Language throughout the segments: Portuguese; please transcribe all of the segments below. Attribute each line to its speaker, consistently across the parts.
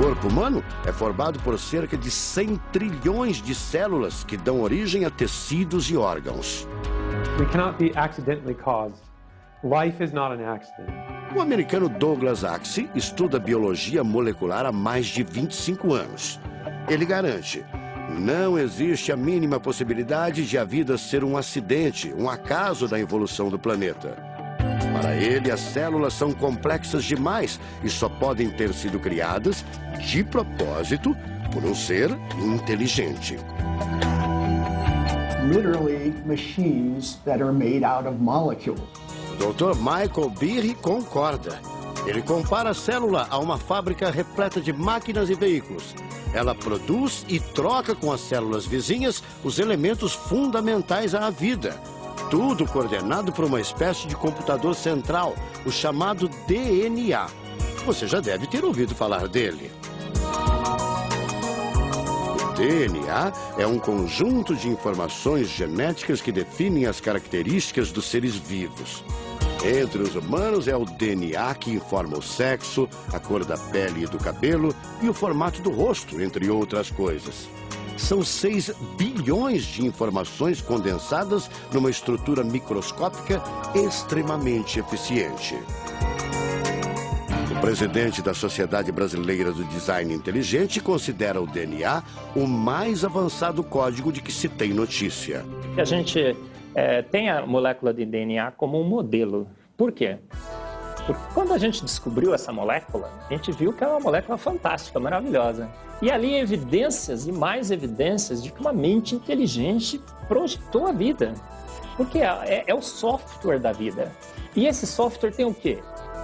Speaker 1: corpo humano é formado por cerca de 100 trilhões de células que dão origem a tecidos e órgãos.
Speaker 2: We cannot be accidentally caused. Life is not an accident.
Speaker 1: O americano Douglas Axie estuda biologia molecular há mais de 25 anos. Ele garante: não existe a mínima possibilidade de a vida ser um acidente, um acaso da evolução do planeta. Para ele, as células são complexas demais e só podem ter sido criadas de propósito por um ser inteligente.
Speaker 3: Literally machines that are made out of molecules.
Speaker 1: O Dr. Michael Behe concorda. Ele compara a célula a uma fábrica repleta de máquinas e veículos. Ela produz e troca com as células vizinhas os elementos fundamentais à vida. Tudo coordenado por uma espécie de computador central, o chamado DNA. Você já deve ter ouvido falar dele. O DNA é um conjunto de informações genéticas que definem as características dos seres vivos. Entre os humanos é o DNA que informa o sexo, a cor da pele e do cabelo e o formato do rosto, entre outras coisas. São 6 bilhões de informações condensadas numa estrutura microscópica extremamente eficiente. O presidente da Sociedade Brasileira do Design Inteligente considera o DNA o mais avançado código de que se tem notícia.
Speaker 4: A gente tem a molécula de DNA como um modelo. Por quê? Porque quando a gente descobriu essa molécula, a gente viu que é uma molécula fantástica, maravilhosa. E ali evidências e mais evidências de que uma mente inteligente projetou a vida. Porque é o software da vida. E esse software tem o quê?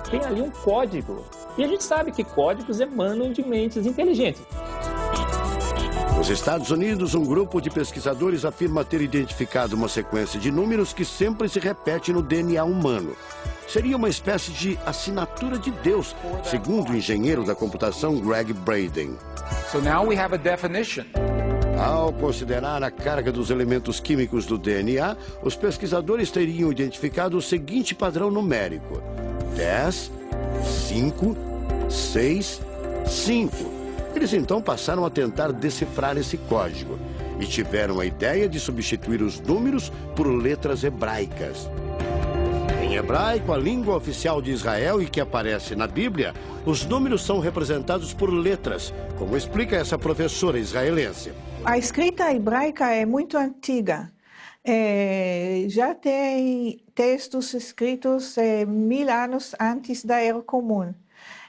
Speaker 4: Tem ali um código. E a gente sabe que códigos emanam de mentes inteligentes.
Speaker 1: Nos Estados Unidos, um grupo de pesquisadores afirma ter identificado uma sequência de números que sempre se repete no DNA humano. Seria uma espécie de assinatura de Deus, segundo o engenheiro da computação Greg Braden.
Speaker 5: So now we have a definition.
Speaker 1: Ao considerar a carga dos elementos químicos do DNA, os pesquisadores teriam identificado o seguinte padrão numérico: 10, 5, 6, 5. Eles então passaram a tentar decifrar esse código e tiveram a ideia de substituir os números por letras hebraicas. Em hebraico, a língua oficial de Israel e que aparece na Bíblia, os números são representados por letras, como explica essa professora israelense.
Speaker 6: A escrita hebraica é muito antiga. Já tem textos escritos 1000 anos antes da Era Comum.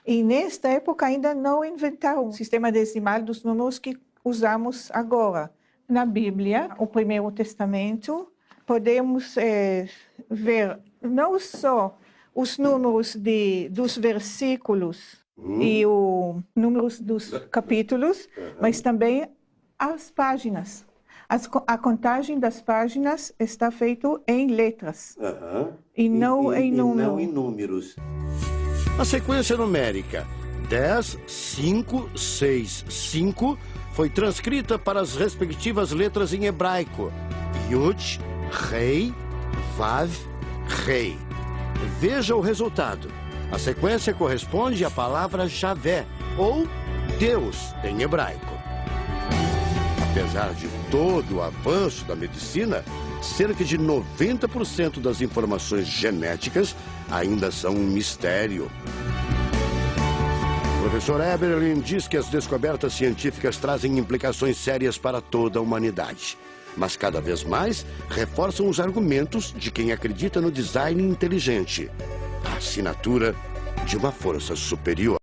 Speaker 6: E nesta época ainda não inventaram o sistema decimal dos números que usamos agora. Na Bíblia, o Primeiro Testamento, podemos ver não só os números dos versículos e os números dos capítulos, mas também as páginas. A contagem das páginas está feita em letras e não em números.
Speaker 1: A sequência numérica 10, 5, 6, 5 foi transcrita para as respectivas letras em hebraico: Yud, Rei, Vav, Rei. Veja o resultado. A sequência corresponde à palavra Javé, ou Deus, em hebraico. Apesar de todo o avanço da medicina, cerca de 90% das informações genéticas ainda são um mistério. O professor Eberlin diz que as descobertas científicas trazem implicações sérias para toda a humanidade, mas cada vez mais reforçam os argumentos de quem acredita no design inteligente, a assinatura de uma força superior.